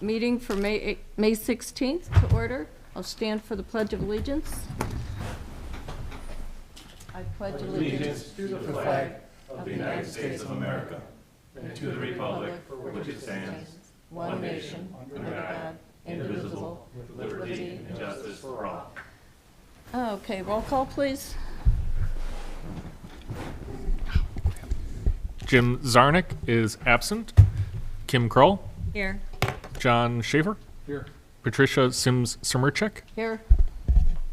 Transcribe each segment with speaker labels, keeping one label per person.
Speaker 1: meeting for May 16th to order. I'll stand for the Pledge of Allegiance. I pledge allegiance
Speaker 2: to the flag of the United States of America and to the republic for which it stands, one nation, under God, indivisible, with liberty and justice for all.
Speaker 1: Okay, roll call, please.
Speaker 3: Jim Zarnik is absent. Kim Kroll.
Speaker 1: Here.
Speaker 3: John Schaefer.
Speaker 2: Here.
Speaker 3: Patricia Sims-Summercheck.
Speaker 1: Here.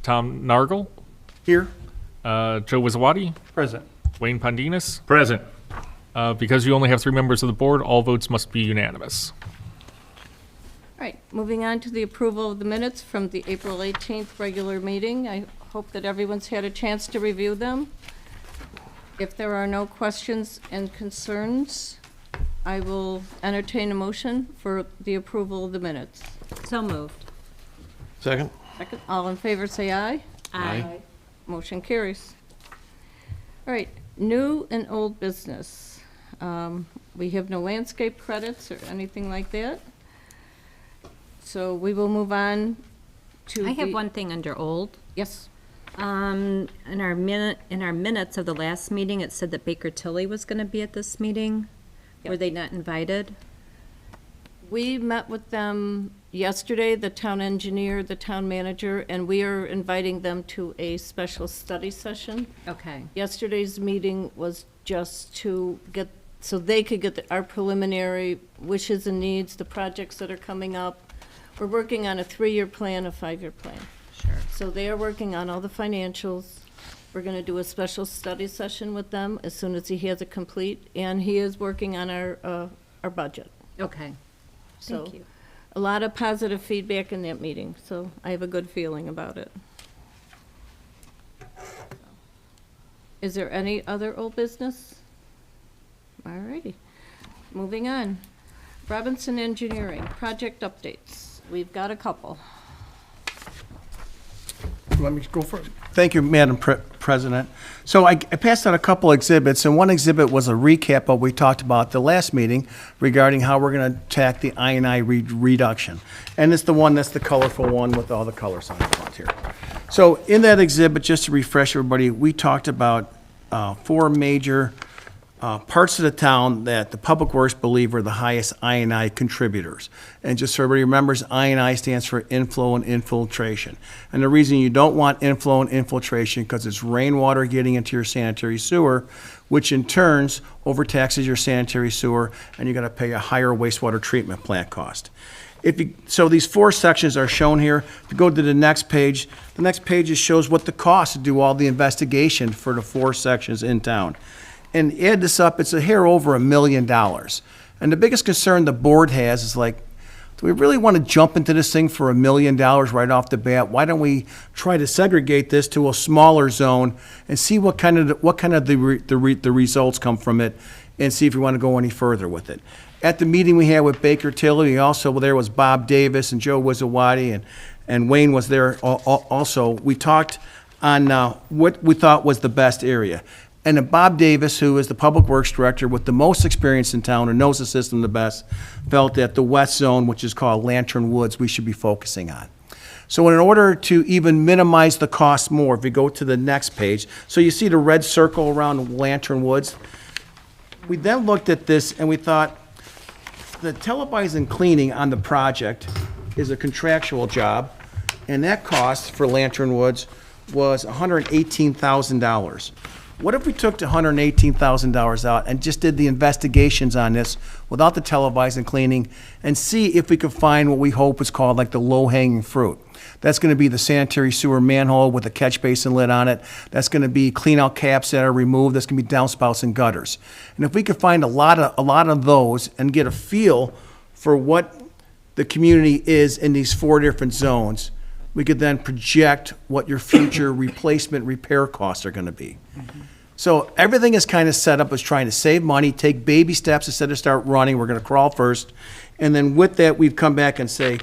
Speaker 3: Tom Nargel.
Speaker 2: Here.
Speaker 3: Joe Wizawati.
Speaker 2: Present.
Speaker 3: Wayne Pondinas.
Speaker 2: Present.
Speaker 3: Because you only have 3 members of the board, all votes must be unanimous.
Speaker 1: All right, moving on to the approval of the minutes from the April 18th regular meeting. I hope that everyone's had a chance to review them. If there are no questions and concerns, I will entertain a motion for the approval of the minutes.
Speaker 4: So moved.
Speaker 2: Second.
Speaker 1: Second, all in favor, say aye.
Speaker 4: Aye.
Speaker 1: Motion carries. All right, new and old business. We have no landscape credits or anything like that. So we will move on to
Speaker 4: I have
Speaker 1: the-
Speaker 4: one thing under old.
Speaker 1: Yes.
Speaker 4: In our minutes of the last meeting, it said that Baker Tilly was going to be at this meeting. Were
Speaker 1: Yep.
Speaker 4: they not invited?
Speaker 1: We met with them yesterday, the town engineer, the town manager, and we are inviting them to a special study session.
Speaker 4: Okay.
Speaker 1: Yesterday's meeting was just to get, so they could get our preliminary wishes and needs, the projects that are coming up. We're working on a 3-year plan, a 5-year plan.
Speaker 4: Sure.
Speaker 1: So they are working on all the financials. We're gonna do a special study session with them as soon as he has it complete, and he is working on our budget.
Speaker 4: Okay.
Speaker 1: So,
Speaker 4: Thank you.
Speaker 1: a lot of positive feedback in that meeting, so I have a good feeling about it. Is there any other old business? All righty. Moving on. Robinson Engineering, project updates. We've got a couple.
Speaker 5: Let me go for it. Thank you, Madam President. So I passed out a couple exhibits, and one exhibit was a recap of what we talked about at the last meeting regarding how we're going to attack the I&I reduction. And it's the one that's the colorful one with all the colors on the front here. So in that exhibit, just to refresh everybody, we talked about 4 major parts of the town that the Public Works believe are the highest I&I contributors. And just so everybody remembers, I&I stands for inflow and infiltration. And the reason you don't want inflow and infiltration because it's rainwater getting into your sanitary sewer, which in turns overtaxes your sanitary sewer, and you're gonna pay a higher wastewater treatment plant cost. So these 4 sections are shown here. If you go to the next page just shows what the cost to do all the investigation for the 4 sections in town. And add this up, it's a hair over $1 million. And the biggest concern the board has is like, do we really want to jump into this thing for $1 million right off the bat? Why don't we try to segregate this to a smaller zone and see what kind of the results come from it, and see if we want to go any further with it. At the meeting we had with Baker Tilly, there was Bob Davis and Joe Wizawati, and Wayne was there also. We talked on what we thought was the best area. And then Bob Davis, who is the Public Works Director with the most experience in town and knows the system the best, felt that the west zone, which is called Lantern Woods, we should be focusing on. So in order to even minimize the cost more, if we go to the next page, so you see the red circle around Lantern Woods. We then looked at this and we thought the televising cleaning on the project is a contractual job, and that cost for Lantern Woods was $118,000. What if we took the $118,000 out and just did the investigations on this without the televising cleaning and see if we could find what we hope is called like the low-hanging fruit? That's going to be the sanitary sewer manhole with a catch basin lid on it. That's going to be clean-out caps that are removed. That's going to be downspouts and gutters. And if we could find a lot of those and get a feel for what the community is in these 4 different zones, we could then project what your future replacement repair costs are going to be. So everything is kind of set up as trying to save money, take baby steps instead of start running. We're going to crawl first. And then with that, we've come back and say,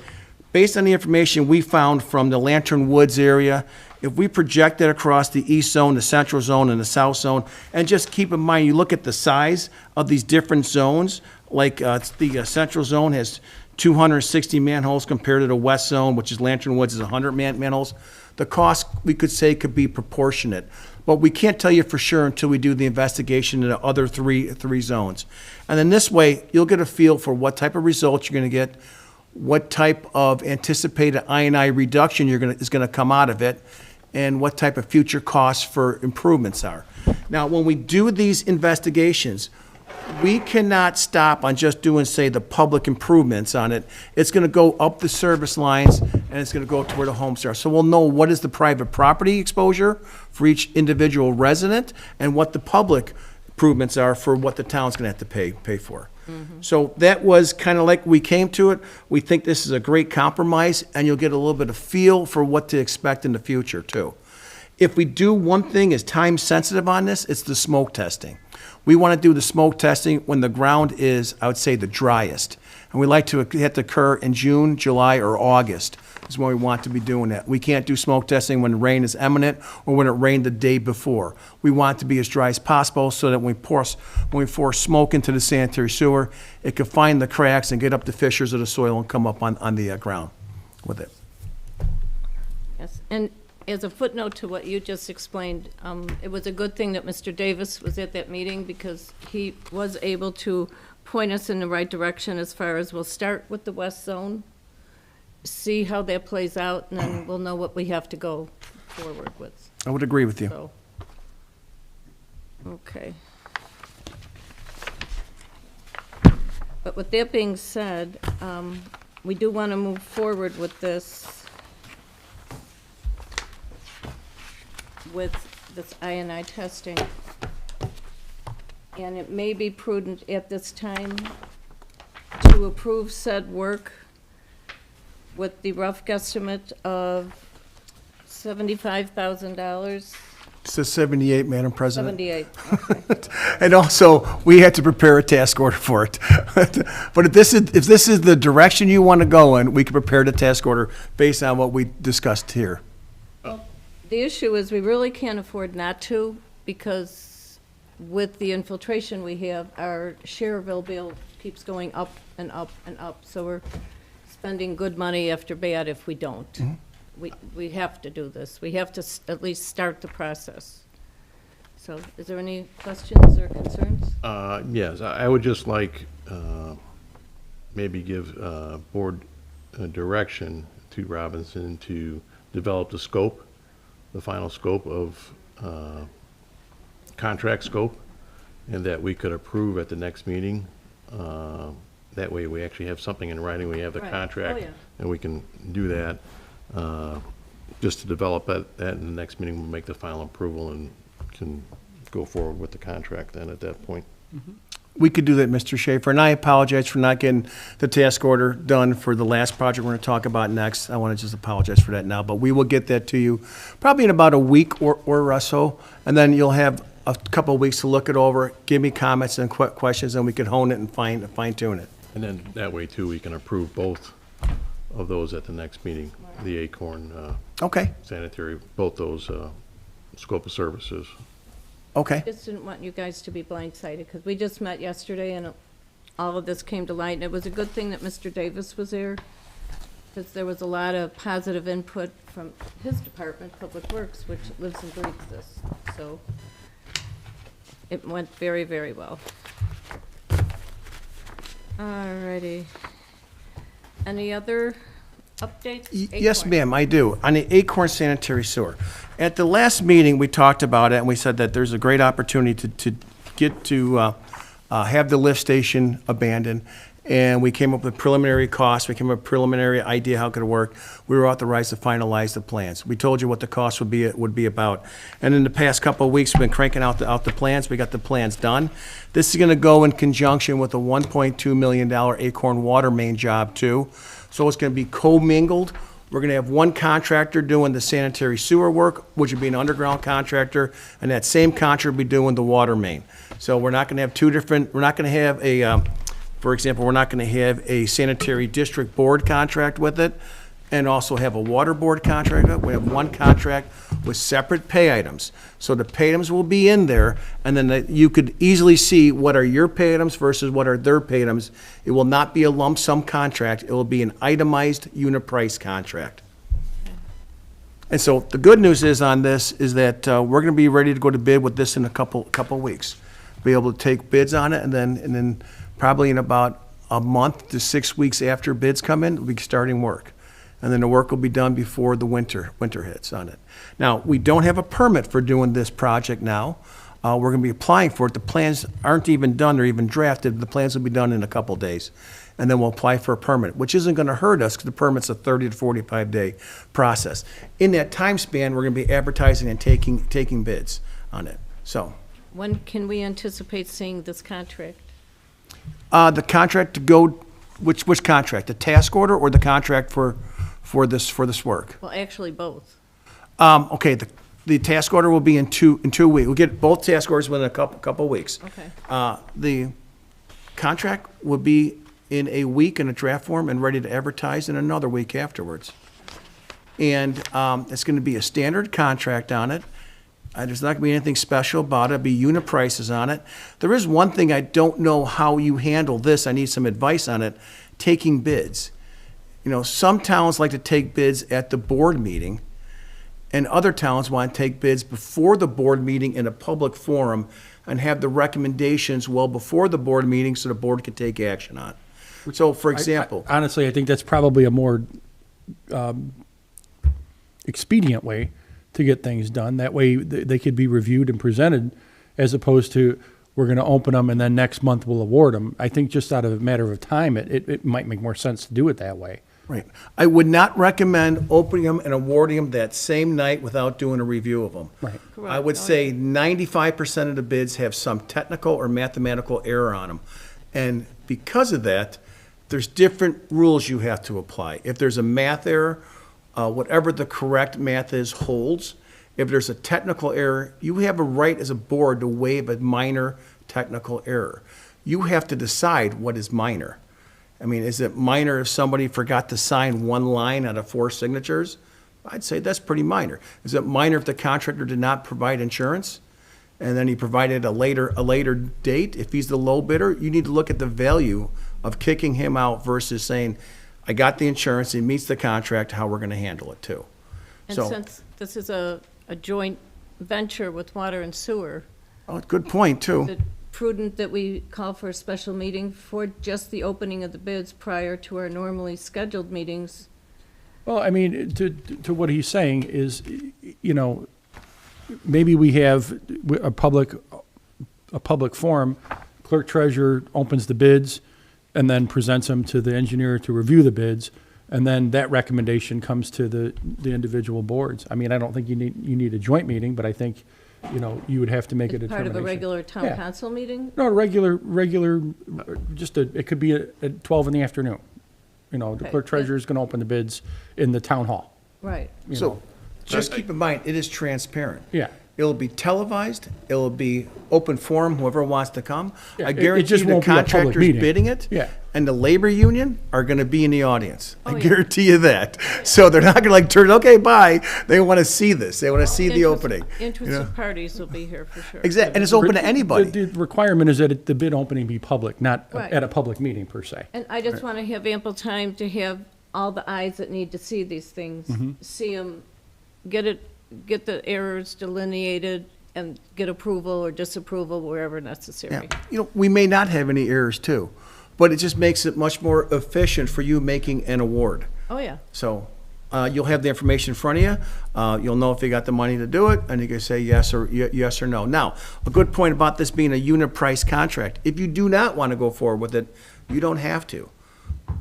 Speaker 5: based on the information we found from the Lantern Woods area, if we project that across the east zone, the central zone, and the south zone, and just keep in mind, you look at the size of these different zones, like the central zone has 260 manholes compared to the west zone, which is Lantern Woods is 100 manholes. The cost, we could say, could be proportionate. But we can't tell you for sure until we do the investigation in the other three zones. And then this way, you'll get a feel for what type of results you're going to get, what type of anticipated I&I reduction is going to come out of it, and what type of future costs for improvements are. Now, when we do these investigations, we cannot stop on just doing, say, the public improvements on it. It's going to go up the service lines, and it's going to go to where the homes are. So we'll know what is the private property exposure for each individual resident and what the public improvements are for what the town's going to have to pay for. So that was kind of like we came to it. We think this is a great compromise, and you'll get a little bit of feel for what to expect in the future, too. If we do one thing is time sensitive on this, it's the smoke testing. We want to do the smoke testing when the ground is, I would say, the driest. And we like to have it to occur in June, July, or August is when we want to be doing that. We can't do smoke testing when rain is imminent or when it rained the day before. We want it to be as dry as possible so that when we pour smoke into the sanitary sewer, it can find the cracks and get up the fissures of the soil and come up on the ground with it.
Speaker 1: Yes, and as a footnote to what you just explained, it was a good thing that Mr. Davis was at that meeting because he was able to point us in the right direction as far as we'll start with the west zone, see how that plays out, and then we'll know what we have to go forward with.
Speaker 5: I would agree with you.
Speaker 1: So, okay. But with that being said, we do want to move forward with this I&I testing. And it may be prudent at this time to approve said work with the rough guesstimate of $75,000.
Speaker 5: It says 78, Madam President.
Speaker 1: 78, okay.
Speaker 5: And also, we had to prepare a task order for it. But if this is the direction you want to go in, we can prepare the task order based on what we discussed here.
Speaker 1: The issue is we really can't afford not to, because with the infiltration we have, our Schererville bill keeps going up and up and up. So we're spending good money after bad if we don't. Mm-hmm. We have to do this. We have to at least start the process. So is there any questions or concerns?
Speaker 2: Yes, I would just like maybe give board direction to Robinson to develop the scope, the final scope of contract scope, and that we could approve at the next meeting. That way we actually have something in writing, we have the
Speaker 1: Right.
Speaker 2: contract,
Speaker 1: Oh, yeah.
Speaker 2: and we can do that. Just to develop that in the next meeting, we'll make the final approval and can go forward with the contract then at that point.
Speaker 5: We could do that, Mr. Schaefer, and I apologize for not getting the task order done for the last project we're going to talk about next. I want to just apologize for that now, but we will get that to you probably in about a week or so, and then you'll have a couple of weeks to look it over, give me comments and questions, and we can hone it and fine tune it.
Speaker 2: And then that way too, we can approve both of those at the next meeting, the Acorn
Speaker 5: Okay,
Speaker 2: Sanitary, both those scope of services.
Speaker 5: okay.
Speaker 1: Just didn't want you guys to be blindsided, because we just met yesterday and all of this came to light. And it was a good thing that Mr. Davis was there, because there was a lot of positive input from his department, Public Works, which lives and breathes this. So it went very, very well. All righty. Any other updates?
Speaker 5: Yes,
Speaker 1: Acorn.
Speaker 5: ma'am, I do. On the Acorn Sanitary Sewer. At the last meeting, we talked about it, and we said that there's a great opportunity to get to have the lift station abandoned. And we came up with preliminary costs. We came up with a preliminary idea how it could work. We were authorized to finalize the plans. We told you what the cost would be about. And in the past couple of weeks, we've been cranking out the plans. We got the plans done. This is going to go in conjunction with a $1.2 million Acorn water main job, too. So it's going to be commingled. We're going to have one contractor doing the sanitary sewer work, which would be an underground contractor, and that same contractor will be doing the water main. So we're not going to have two different, we're not going to have for example, we're not going to have a sanitary district board contract with it. and also have a water board contract. We have one contract with separate pay items. So the pay items will be in there, and then you could easily see what are your pay items versus what are their pay items. It will not be a lump sum contract. It will be an itemized unit price contract. And so the good news is on this is that we're going to be ready to go to bid with this in a couple weeks. Be able to take bids on it, and then probably in about a month to 6 weeks after bids come in, we'll be starting work. And then the work will be done before the winter hits on it. Now, we don't have a permit for doing this project now. We're going to be applying for it. The plans aren't even done or even drafted. The plans will be done in a couple days. And then we'll apply for a permit, which isn't going to hurt us because the permit's a 30 to 45-day process. In that time span, we're going to be advertising and taking bids on it. So
Speaker 1: When can we anticipate seeing this contract?
Speaker 5: the contract to go, which contract? The task order or the contract for this work?
Speaker 1: Well, actually, both.
Speaker 5: Okay, the task order will be in 2 weeks. We'll get both task orders within a couple weeks.
Speaker 1: Okay.
Speaker 5: The contract will be in a week in a draft form and ready to advertise in another week afterwards. And it's going to be a standard contract on it. There's not going to be anything special about it. It'll be unit prices on it. There is one thing I don't know how you handle this. I need some advice on it. Taking bids. You know, some towns like to take bids at the board meeting, and other towns want to take bids before the board meeting in a public forum and have the recommendations well before the board meeting so the board can take action on it. So, for example,
Speaker 6: Honestly, I think that's probably a more expedient way to get things done. That way, they could be reviewed and presented, as opposed to, we're going to open them and then next month we'll award them. I think just out of a matter of time, it might make more sense to do it that way.
Speaker 5: right, I would not recommend opening them and awarding them that same night without doing a review of them.
Speaker 6: Right.
Speaker 5: I would say 95% of the bids have some technical or mathematical error on them. And because of that, there's different rules you have to apply. If there's a math error, whatever the correct math is holds. If there's a technical error, you have a right as a board to waive a minor technical error. You have to decide what is minor. I mean, is it minor if somebody forgot to sign one line out of 4 signatures? I'd say that's pretty minor. Is it minor if the contractor did not provide insurance? And then he provided a later date? If he's the low bidder, you need to look at the value of kicking him out versus saying, I got the insurance, it meets the contract, how we're gonna handle it too.
Speaker 1: And
Speaker 5: So-
Speaker 1: since this is a joint venture with water and sewer,
Speaker 5: Oh, good point
Speaker 1: is
Speaker 5: too.
Speaker 1: it prudent that we call for a special meeting for just the opening of the bids prior to our normally scheduled meetings?
Speaker 6: Well, I mean, to what he's saying is, you know, maybe we have a public forum, clerk treasurer opens the bids and then presents them to the engineer to review the bids, and then that recommendation comes to the individual boards. I mean, I don't think you need a joint meeting, but I think, you know, you would have to make a
Speaker 1: As part
Speaker 6: determination.
Speaker 1: of a regular town
Speaker 6: Yeah.
Speaker 1: council meeting?
Speaker 6: No, a regular, it could be at 12 in the afternoon. You know, the
Speaker 1: Okay.
Speaker 6: clerk treasurer is going to open the bids in the town hall.
Speaker 1: Right.
Speaker 6: you
Speaker 5: So,
Speaker 6: know.
Speaker 5: just keep in mind, it is transparent.
Speaker 6: Yeah.
Speaker 5: It'll be televised, it'll be open forum, whoever wants to come.
Speaker 6: Yeah,
Speaker 5: I
Speaker 6: it
Speaker 5: guarantee
Speaker 6: just
Speaker 5: you the
Speaker 6: won't be a public
Speaker 5: contractors
Speaker 6: meeting.
Speaker 5: bidding it.
Speaker 6: Yeah.
Speaker 5: And the labor union are gonna be in the audience.
Speaker 1: Oh,
Speaker 5: I
Speaker 1: yeah.
Speaker 5: guarantee you that. So they're not gonna like turn, okay, bye. They wanna see this. They wanna see the opening.
Speaker 1: Interested parties will be here for sure.
Speaker 5: Exactly, and it's open to anybody.
Speaker 6: The requirement is that the bid opening be public, not
Speaker 1: Right.
Speaker 6: at a public meeting per se.
Speaker 1: And I just want to have ample time to have all the eyes that need to see these things,
Speaker 5: Mm-hmm.
Speaker 1: see them, get the errors delineated, and get approval or disapproval wherever
Speaker 5: Yeah,
Speaker 1: necessary.
Speaker 5: you know, we may not have any errors too, but it just makes it much more efficient for you making an award.
Speaker 1: Oh, yeah.
Speaker 5: So, you'll have the information in front of you. You'll know if you got the money to do it, and you can say yes or no. Now, a good point about this being a unit price contract. If you do not want to go forward with it, you don't have to.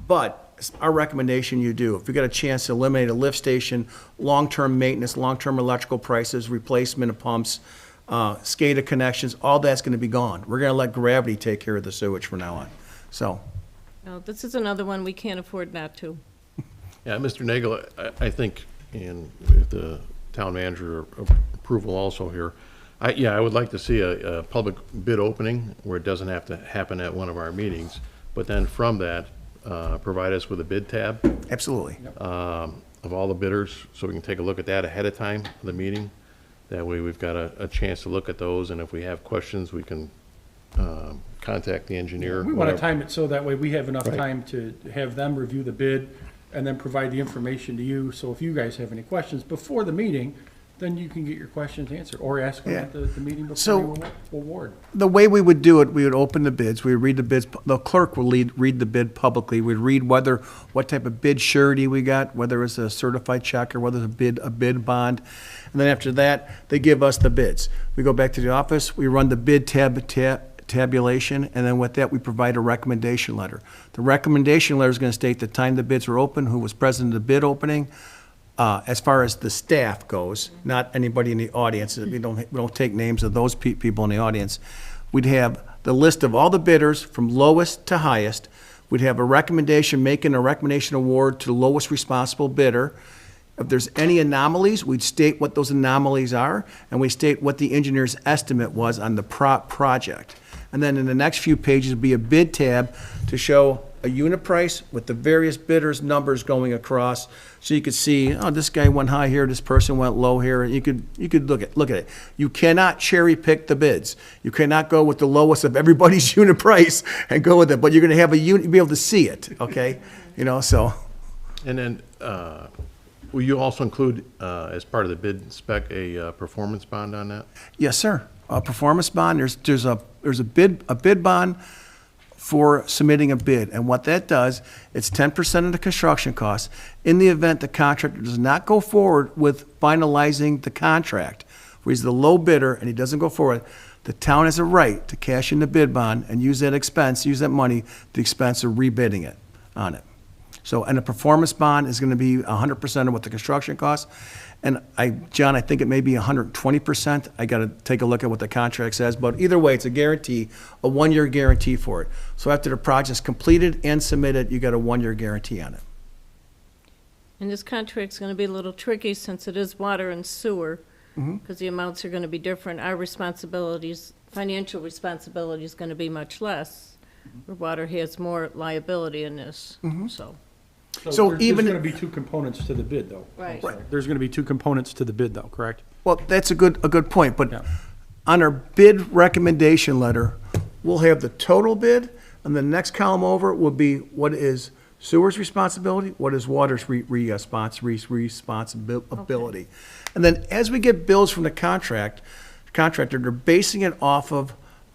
Speaker 5: But it's our recommendation you do. If you got a chance to eliminate a lift station, long-term maintenance, long-term electrical prices, replacement of pumps, SCADA connections, all that's going to be gone. We're going to let gravity take care of the sewage from now on. So,
Speaker 1: No, this is another one we can't afford not to.
Speaker 2: Yeah, Mr. Nagel, I think, and with the town manager approval also here, I would like to see a public bid opening where it doesn't have to happen at one of our meetings, but then from that, provide us with a bid tab
Speaker 5: Absolutely.
Speaker 2: of all the bidders, so we can take a look at that ahead of time of the meeting. That way, we've got a chance to look at those, and if we have questions, we can contact the engineer.
Speaker 6: We want to
Speaker 2: whatever.
Speaker 6: time it so that way we have enough
Speaker 2: Right.
Speaker 6: time to have them review the bid and then provide the information to you. So if you guys have any questions before the meeting, then you can get your questions answered or ask them
Speaker 5: Yeah.
Speaker 6: at the meeting
Speaker 5: So-
Speaker 6: before you award.
Speaker 5: The way we would do it, we would open the bids, we would read the bids, the clerk would read the bid publicly, we'd read what type of bid surety we got, whether it's a certified check or whether it's a bid bond. And then after that, they give us the bids. We go back to the office, we run the bid tabulation, and then with that, we provide a recommendation letter. The recommendation letter is gonna state the time the bids were open, who was present at the bid opening, as far as the staff goes, not anybody in the audience. We don't take names of those people in the audience. We'd have the list of all the bidders from lowest to highest. We'd have a recommendation, making a recommendation award to the lowest responsible bidder. If there's any anomalies, we'd state what those anomalies are, and we state what the engineer's estimate was on the project. And then in the next few pages would be a bid tab to show a unit price with the various bidders' numbers going across, so you could see, oh, this guy went high here, this person went low here, and you could look at it. You cannot cherry pick the bids. You cannot go with the lowest of everybody's unit price and go with it, but you're gonna have you'll be able to see it, okay? So,
Speaker 2: And then, will you also include, as part of the bid spec, a performance bond on that?
Speaker 5: yes, sir. A performance bond, there's a bid bond for submitting a bid. And what that does, it's 10% of the construction costs. In the event the contractor does not go forward with finalizing the contract, where he's the low bidder and he doesn't go forward, the town has a right to cash in the bid bond and use that money, the expense of rebidding it on it. So, and a performance bond is gonna be 100% of what the construction costs. And John, I think it may be 120%. I gotta take a look at what the contract says, but either way, it's a guarantee, a 1-year guarantee for it. So after the project's completed and submitted, you got a 1-year guarantee on it.
Speaker 1: And this contract's gonna be a little tricky since it is water and sewer, because the amounts are gonna be different. Our responsibilities, financial responsibility is gonna be much less, where water has more liability in this, so.
Speaker 5: So
Speaker 6: there's
Speaker 5: even-
Speaker 6: going to be two components to the bid, though.
Speaker 1: Right.
Speaker 6: Also. There's going to be two components to the bid, though, correct?
Speaker 5: Well, that's a good point, but
Speaker 6: Yeah.
Speaker 5: on our bid recommendation letter, we'll have the total bid, and the next column over will be what is sewer's responsibility, what is water's responsibility. And then as we get bills from the contractor, they're basing it off of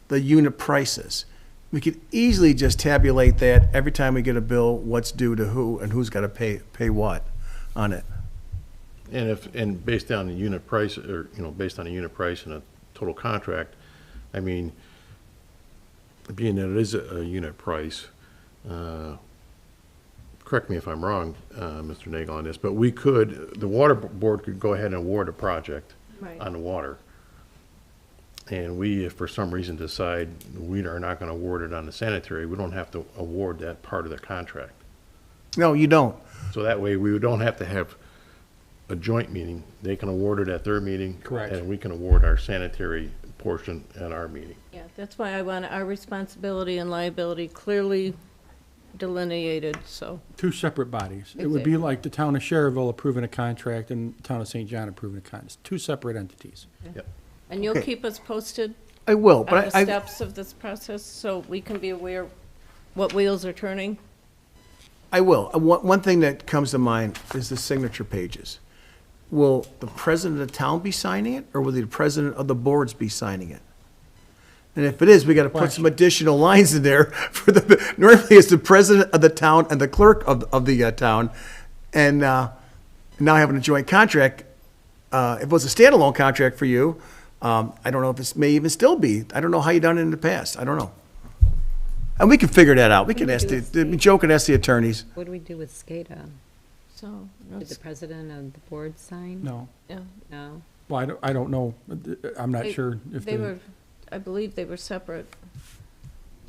Speaker 5: the unit prices. We could easily just tabulate that every time we get a bill, what's due to who and who's got to pay what on it.
Speaker 2: And based on the unit price, or, based on a unit price and a total contract, I mean, being that it is a unit price, correct me if I'm wrong, Mr. Nagel, on this, but the water board could go ahead and award a project
Speaker 1: Right.
Speaker 2: on the water. And we, if for some reason decide we are not gonna award it on the sanitary, we don't have to award that part of the contract.
Speaker 5: No, you don't.
Speaker 2: So that way, we don't have to have a joint meeting. They can award it at their meeting.
Speaker 6: Correct.
Speaker 2: And we can award our sanitary portion at our meeting.
Speaker 1: Yeah, that's why I want our responsibility and liability clearly delineated, so.
Speaker 6: Two separate bodies. It would be like the town of Cherville approving a contract and the town of St. John approving a contract. It's two separate entities.
Speaker 2: Yep.
Speaker 1: And you'll
Speaker 5: Okay.
Speaker 1: keep us posted
Speaker 5: I will,
Speaker 1: on
Speaker 5: but
Speaker 1: the
Speaker 5: I,
Speaker 1: steps of this process, so we can be aware what wheels are turning?
Speaker 5: I will. One thing that comes to mind is the signature pages. Will the president of the town be signing it, or will the president of the boards be signing it? And if it is, we got to put some additional lines in there for normally it's the president of the town and the clerk of the town. And now having a joint contract, if it was a standalone contract for you, I don't know if this may even still be. I don't know how you done it in the past. I don't know. And we can figure that out. We can ask Joe can ask the attorneys.
Speaker 4: What do we do with SCADA?
Speaker 1: So,
Speaker 4: Did the president of the board sign?
Speaker 6: No.
Speaker 1: yeah.
Speaker 4: No?
Speaker 6: Well, I don't know. I'm not
Speaker 1: They-
Speaker 6: sure if
Speaker 1: They were, I believe they were separate.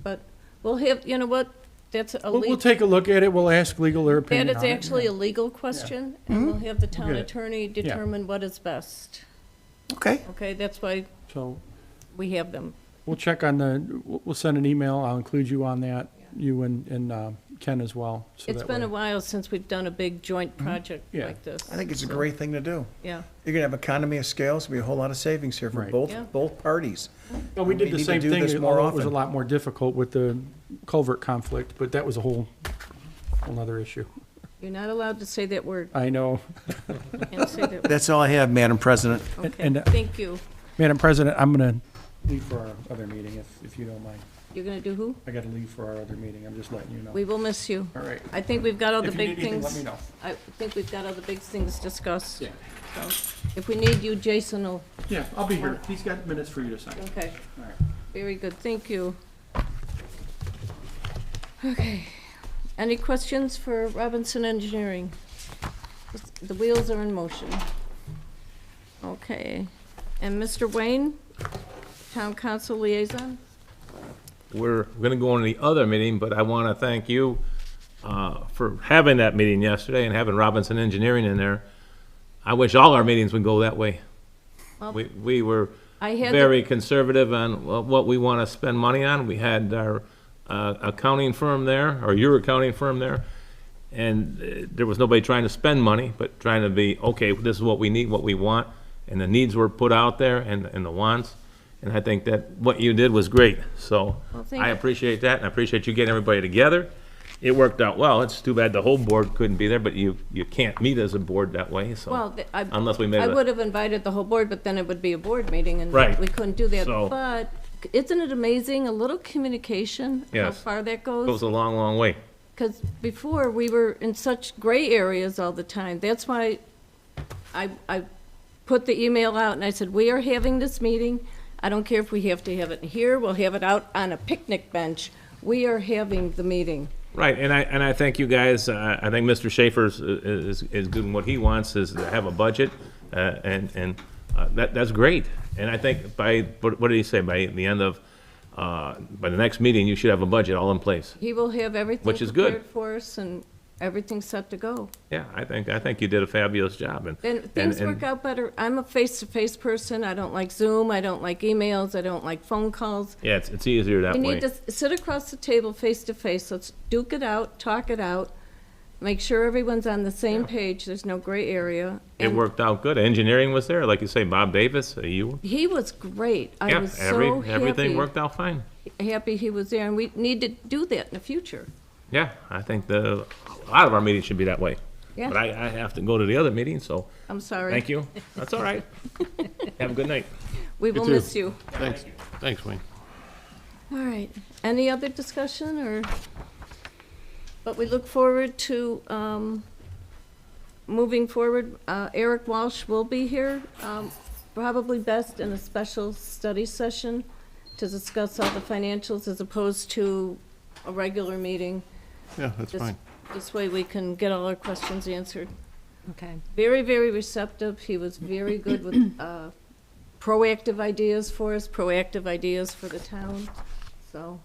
Speaker 1: But we'll have, you know what, that's a
Speaker 6: We'll
Speaker 1: legal,
Speaker 6: take a look at it. We'll ask legal their
Speaker 1: that
Speaker 6: opinion
Speaker 1: is
Speaker 6: on it.
Speaker 1: actually a legal question, and we'll have the town
Speaker 6: get it.
Speaker 1: attorney determine what is best.
Speaker 5: Okay.
Speaker 1: Okay, that's why
Speaker 6: So
Speaker 1: we have them.
Speaker 6: we'll check on we'll send an email. I'll include you on that, you and Ken as well. So
Speaker 1: It's
Speaker 6: that
Speaker 1: been
Speaker 6: way-
Speaker 1: a while since we've done a big joint project
Speaker 6: Yeah.
Speaker 1: like this.
Speaker 5: I think it's a
Speaker 1: so,
Speaker 5: great thing to do.
Speaker 1: Yeah,
Speaker 5: You're gonna have economy of scales, there'll be a whole lot of savings here for
Speaker 6: Right.
Speaker 1: Yeah.
Speaker 5: both parties.
Speaker 6: Well, we did
Speaker 5: We
Speaker 6: the
Speaker 5: need to
Speaker 6: same
Speaker 5: do
Speaker 6: thing,
Speaker 5: this more
Speaker 6: although it was a
Speaker 5: often.
Speaker 6: lot more difficult with the culvert conflict, but that was a whole other issue.
Speaker 1: you're not allowed to say that word.
Speaker 6: I know.
Speaker 1: Can't say that word.
Speaker 5: That's all I have, Madam President.
Speaker 1: Okay,
Speaker 6: and-
Speaker 1: thank you.
Speaker 6: Madam President, I'm going to leave for our other meeting, if you don't mind.
Speaker 1: You're gonna do who?
Speaker 6: I got to leave for our other meeting. I'm just letting you know.
Speaker 1: We will miss you.
Speaker 6: All right.
Speaker 1: I think we've got all the
Speaker 6: If you
Speaker 1: big
Speaker 6: need anything,
Speaker 1: things.
Speaker 6: let me know.
Speaker 1: I think we've got all the big things discussed.
Speaker 6: Yeah.
Speaker 1: So, if we need you, Jason will,
Speaker 6: Yeah, I'll be here. He's got minutes for you to sign.
Speaker 1: okay.
Speaker 6: All right.
Speaker 1: Very good, thank you. Okay, any questions for Robinson Engineering? The wheels are in motion. Okay, and Mr. Wayne, Town Council Liaison?
Speaker 7: We're going to go on to the other meeting, but I want to thank you for having that meeting yesterday and having Robinson Engineering in there. I wish all our meetings would go that way.
Speaker 1: Well,
Speaker 7: We were
Speaker 1: I had,
Speaker 7: very conservative on what we want to spend money on. We had our accounting firm there, or your accounting firm there, and there was nobody trying to spend money, but trying to be, okay, this is what we need, what we want, and the needs were put out there and the wants. And I think that what you did was great. So
Speaker 1: Well, thank
Speaker 7: I
Speaker 1: you.
Speaker 7: appreciate that, and I appreciate you getting everybody together. It worked out well. It's too bad the whole board couldn't be there, but you can't meet as a board that way, so.
Speaker 1: well,
Speaker 7: Unless we made
Speaker 1: I
Speaker 7: it.
Speaker 1: would have invited the whole board, but then it would be a board meeting, and
Speaker 7: Right.
Speaker 1: we couldn't do that.
Speaker 7: So-
Speaker 1: But isn't it amazing, a little communication, how
Speaker 7: Yes.
Speaker 1: far that
Speaker 7: Goes a long, long way.
Speaker 1: Because before, we were in such gray areas all the time. That's why I put the email out and I said, we are having this meeting. I don't care if we have to have it here, we'll have it out on a picnic bench. We are having the meeting.
Speaker 7: Right, and I thank you guys. I think Mr. Schaefer's is doing what he wants, is to have a budget, and that's great. And I think by, what did he say, by the end of, by the next meeting, you should have a budget all in place.
Speaker 1: He will have everything
Speaker 7: Which is good.
Speaker 1: prepared for us and everything set to go.
Speaker 7: Yeah, I think you did a fabulous job, and.
Speaker 1: And things work out better. I'm a face-to-face person. I don't like Zoom, I don't like emails, I don't like phone calls.
Speaker 7: Yeah, it's easier that
Speaker 1: We
Speaker 7: way.
Speaker 1: need to sit across the table face-to-face. Let's duke it out, talk it out, make sure everyone's on the same page, there's no gray area.
Speaker 7: It
Speaker 1: And
Speaker 7: worked out good. Engineering was there, like you say, Bob Davis, you.
Speaker 1: He was great. I
Speaker 7: Yeah,
Speaker 1: was so
Speaker 7: everything worked out fine.
Speaker 1: happy he was there, and we need to do that in the future.
Speaker 7: Yeah, I think a lot of our meetings should be that way.
Speaker 1: Yeah.
Speaker 7: But I have to go to the other meeting, so
Speaker 1: I'm sorry.
Speaker 7: thank you. That's all right. Have a good night.
Speaker 1: We will
Speaker 2: too.
Speaker 1: miss you.
Speaker 2: Thanks, Wayne.
Speaker 1: All right. Any other discussion, or? But we look forward to moving forward. Eric Walsh will be here, probably best in a special study session to discuss all the financials as opposed to a regular meeting.
Speaker 2: Yeah, that's
Speaker 1: This-
Speaker 2: fine.
Speaker 1: This way we can get all our questions answered.
Speaker 4: Okay.
Speaker 1: Very, very receptive. He was very good with proactive ideas for us, proactive ideas for the town. So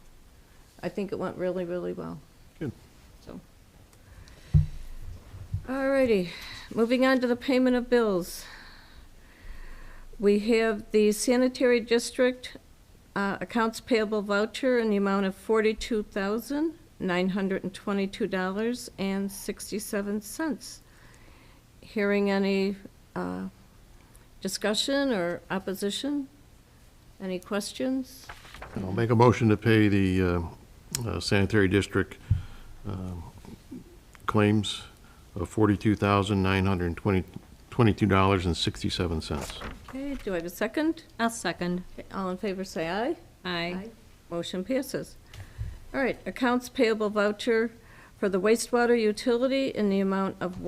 Speaker 1: I think it went really, really well.
Speaker 2: Good.
Speaker 1: So. All righty, moving on to the payment of bills. We have the sanitary district accounts payable voucher in the amount of $42,922.67. Hearing any discussion or opposition? Any questions?
Speaker 2: I'll make a motion to pay the sanitary district claims of $42,922.67.
Speaker 1: Okay, do I have a second?
Speaker 4: I'll second.
Speaker 1: Okay, all in favor, say aye.
Speaker 4: Aye.
Speaker 1: Motion passes. All right, accounts payable voucher for the wastewater utility in the amount of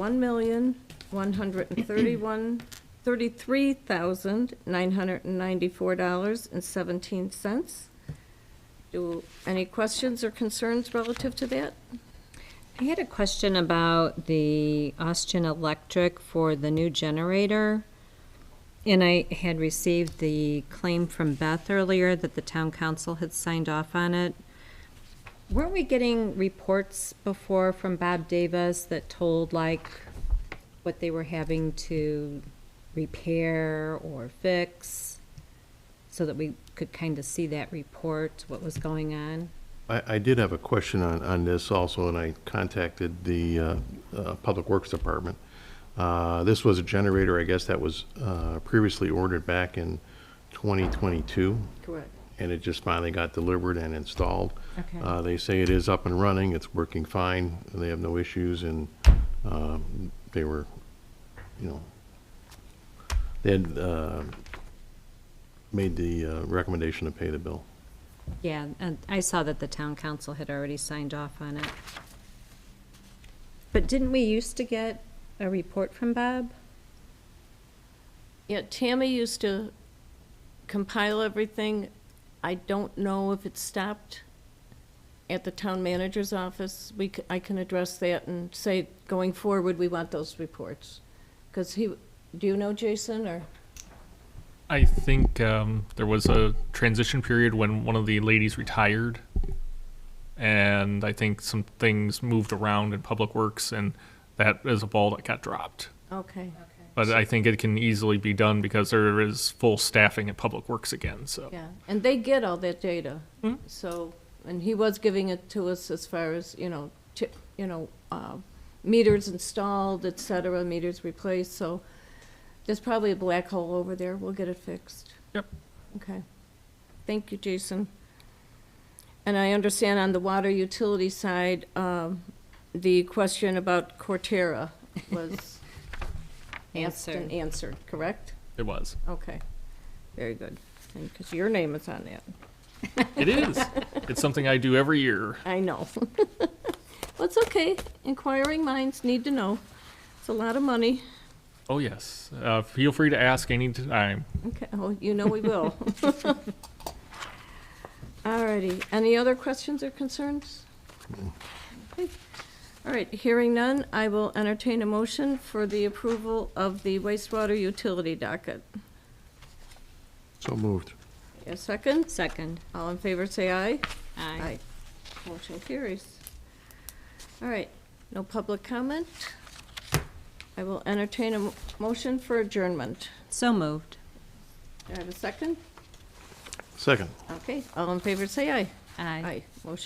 Speaker 1: $1,133,994.17. Any questions or concerns relative to that?
Speaker 4: I had a question about the Austrian Electric for the new generator. And I had received the claim from Beth earlier that the town council had signed off on it. Weren't we getting reports before from Bob Davis that told like what they were having to repair or fix so that we could kind of see that report, what was going on?
Speaker 2: I did have a question on this also, and I contacted the Public Works Department. This was a generator, I guess, that was previously ordered back in 2022,
Speaker 1: Correct.
Speaker 2: and it just finally got delivered and installed.
Speaker 4: Okay.
Speaker 2: They say it is up and running, it's working fine, and they have no issues, and they were, you know, they had made the recommendation to pay the bill.
Speaker 4: Yeah, and I saw that the town council had already signed off on it. But didn't we used to get a report from Bob?
Speaker 1: Yeah, Tammy used to compile everything. I don't know if it stopped at the town manager's office. I can address that and say, going forward, we want those reports. Because do you know Jason, or?
Speaker 3: I think there was a transition period when one of the ladies retired, and I think some things moved around in Public Works, and that is a ball that got dropped.
Speaker 1: Okay.
Speaker 3: But I think it can easily be done because there is full staffing at Public Works again, so.
Speaker 1: Yeah, and they get all that data. So, and he was giving it to us as far as, meters installed, et cetera, meters replaced, so there's probably a black hole over there. We'll get it fixed.
Speaker 3: Yep.
Speaker 1: Okay. Thank you, Jason. And I understand on the water utility side, the question about Cortera was asked and answered, correct?
Speaker 3: It was.
Speaker 1: Okay, very good. And because your name is on that.
Speaker 3: It is. It's something I do every year.
Speaker 1: I know. Well, it's okay. Inquiring minds need to know. It's a lot of money.
Speaker 3: Oh, yes. Feel free to ask any time.
Speaker 1: Okay, oh, you know we will. All righty. Any other questions or concerns? Okay. All right, hearing none, I will entertain a motion for the approval of the wastewater utility docket.
Speaker 2: So moved.
Speaker 1: A second?
Speaker 4: Second.
Speaker 1: All in favor, say aye.
Speaker 4: Aye.
Speaker 1: Motion carries. All right, no public comment. I will entertain a motion for adjournment.
Speaker 4: So moved.
Speaker 1: Do I have a second?
Speaker 2: Second.
Speaker 1: Okay, all in favor, say aye.
Speaker 4: Aye.
Speaker 1: Motion